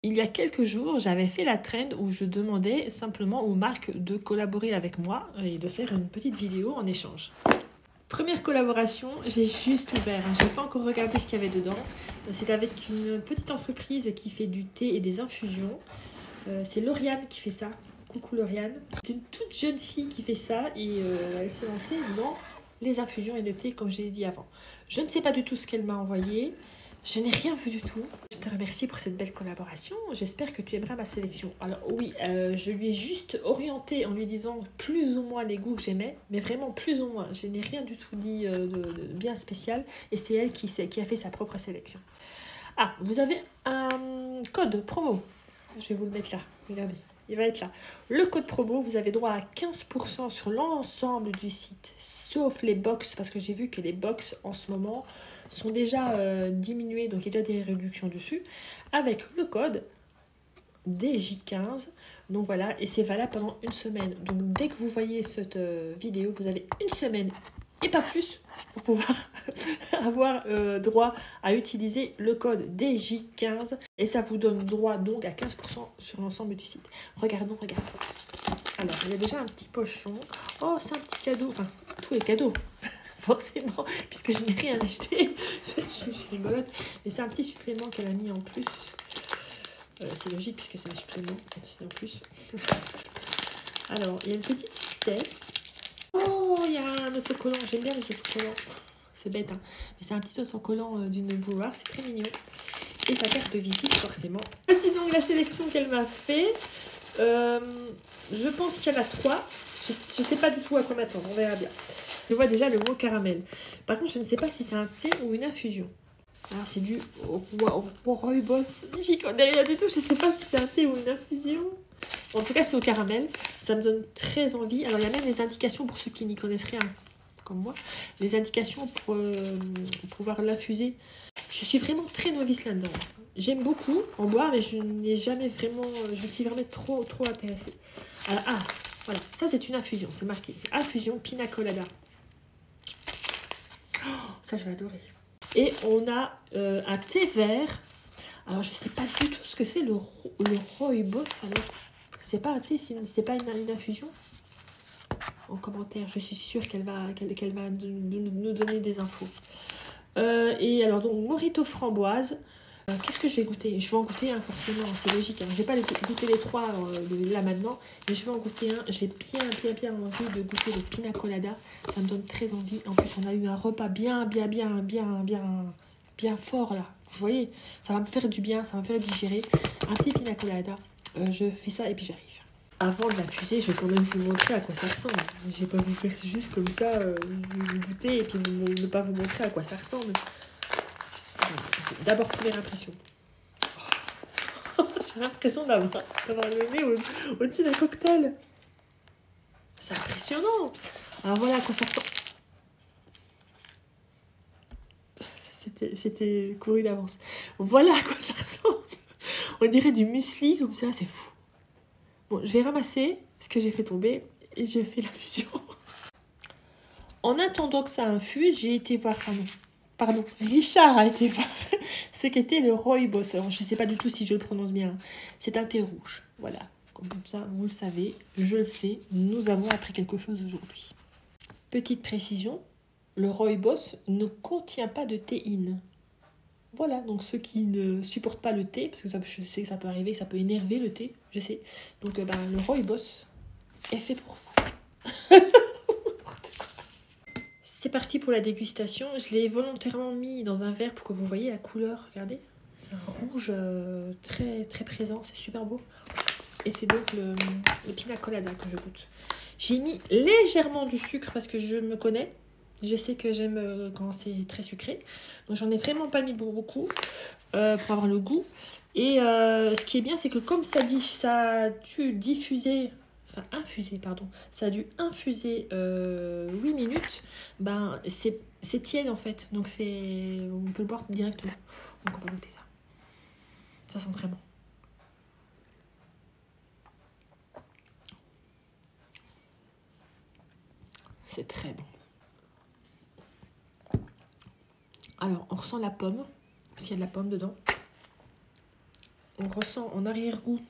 Il y a quelques jours, j'avais fait la trend où je demandais simplement aux marques de collaborer avec moi et de faire une petite vidéo en échange. Première collaboration, j'ai juste ouvert, hein, je n'ai pas encore regardé ce qu'il y avait dedans. C'est avec une petite entreprise qui fait du thé et des infusions. C'est Lauriane qui fait ça. Coucou Lauriane. C'est une toute jeune fille qui fait ça et elle s'est lancée dans les infusions et le thé comme j'ai dit avant. Je ne sais pas du tout ce qu'elle m'a envoyé. Je n'ai rien vu du tout. Je te remercie pour cette belle collaboration. J'espère que tu aimeras ma sélection. Alors oui, je lui ai juste orienté en lui disant plus ou moins les goûts que j'aimais, mais vraiment plus ou moins. Je n'ai rien du tout dit de bien spécial et c'est elle qui a fait sa propre sélection. Ah, vous avez un code promo. Je vais vous le mettre là. Regardez, il va être là. Le code promo, vous avez droit à 15% sur l'ensemble du site, sauf les box, parce que j'ai vu que les box en ce moment sont déjà diminuées, donc il y a déjà des réductions dessus, avec le code DJ15. Donc voilà, et c'est valable pendant une semaine. Donc dès que vous voyez cette vidéo, vous avez une semaine et pas plus pour pouvoir avoir droit à utiliser le code DJ15 et ça vous donne droit donc à 15% sur l'ensemble du site. Regardons. Alors, il y a déjà un petit pochon. Oh, c'est un petit cadeau. Enfin, tout est cadeau, forcément, puisque je n'ai rien acheté. Je suis rigolote. Mais c'est un petit supplément qu'elle a mis en plus. C'est logique puisque c'est un supplément. C'est en plus. Alors, il y a une petite sucette. Oh, il y a un autocollant. J'aime bien les autocollants. C'est bête, hein. Mais c'est un petit autocollant d'une Boulevard. C'est très mignon. Et sa carte de visite, forcément. Voici donc la sélection qu'elle m'a fait. Je pense qu'il y en a 3. Je ne sais pas du tout à quoi m'attendre. On verra bien. Je vois déjà le mot caramel. Par contre, je ne sais pas si c'est un thé ou une infusion. Alors, c'est du rooibos. J'y connais rien du tout. Je ne sais pas si c'est un thé ou une infusion. En tout cas, c'est au caramel. Ça me donne très envie. Alors, il y a même les indications pour ceux qui n'y connaissent rien, comme moi. Les indications pour pouvoir l'infuser. Je suis vraiment très novice là-dedans. J'aime beaucoup en boire, mais je n'ai jamais vraiment... Je suis vraiment trop intéressée. Alors, voilà. Ça, c'est une infusion. C'est marqué. Infusion Pina Colada. Oh, ça, je vais adorer. Et on a un thé vert. Alors, je ne sais pas du tout ce que c'est, le rooibos. Alors, c'est pas un thé, c'est pas une infusion. En commentaire, je suis sûre qu'elle va nous donner des infos. Et alors, donc, Mojito framboise. Qu'est-ce que je vais goûter? Je vais en goûter un, forcément, c'est logique. Hein. Je ne vais pas goûter les trois là maintenant, mais je vais en goûter un. J'ai bien envie de goûter le pina colada. Ça me donne très envie. En plus, on a eu un repas bien fort là. Vous voyez, ça va me faire du bien, ça va me faire digérer. Un petit pina colada. Je fais ça et puis j'arrive. Avant de l'infuser, je vais quand même vous montrer à quoi ça ressemble. Je vais pas vous faire juste comme ça, vous goûter et puis ne pas vous montrer à quoi ça ressemble. D'abord, première impression. J'ai l'impression d'avoir le nez au-dessus d'un cocktail. C'est impressionnant. Alors voilà à quoi ça ressemble. C'était couru d'avance. Voilà à quoi ça ressemble. On dirait du muesli comme ça, c'est fou. Bon, je vais ramasser ce que j'ai fait tomber et je fais l'infusion. En attendant que ça infuse, j'ai été voir... Pardon, Richard a été voir ce qu'était le rooibos. Alors, je ne sais pas du tout si je le prononce bien. C'est un thé rouge. Voilà. Comme ça, vous le savez, je le sais. Nous avons appris quelque chose aujourd'hui. Petite précision, le rooibos ne contient pas de théine. Voilà, donc ceux qui ne supportent pas le thé, parce que ça, je sais que ça peut arriver, ça peut énerver le thé, je sais. Donc le rooibos est fait pour vous. C'est parti pour la dégustation. Je l'ai volontairement mis dans un verre pour que vous voyez la couleur. Regardez, c'est un rouge très présent, c'est super beau. Et c'est donc le pina colada que je goûte. J'ai mis légèrement du sucre parce que je me connais. Je sais que j'aime quand c'est très sucré. Donc j'en ai vraiment pas mis beaucoup pour avoir le goût. Et ce qui est bien, c'est que comme ça a dû diffuser... Enfin, infuser, pardon. Ça a dû infuser 8 minutes. Ben, c'est tiède en fait. Donc on peut le boire directement. Donc on va goûter ça. Ça sent très bon. C'est très bon. Alors, on ressent la pomme, parce qu'il y a de la pomme dedans. on ressent en arrière-goût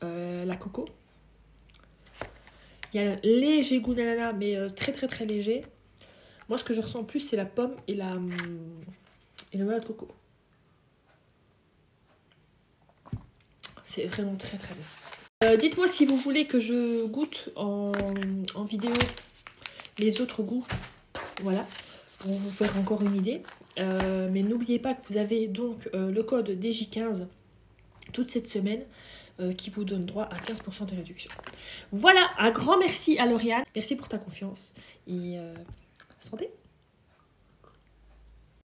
la coco. Il y a un léger goût d'ananas, mais très très très léger. Moi, ce que je ressens plus, c'est la pomme et le noix de coco. C'est vraiment très très bon. Dites-moi si vous voulez que je goûte en vidéo les autres goûts. Voilà, pour vous faire encore une idée. Mais n'oubliez pas que vous avez donc le code DJ15 toute cette semaine qui vous donne droit à 15% de réduction. Voilà, un grand merci à Lauriane. Merci pour ta confiance et santé.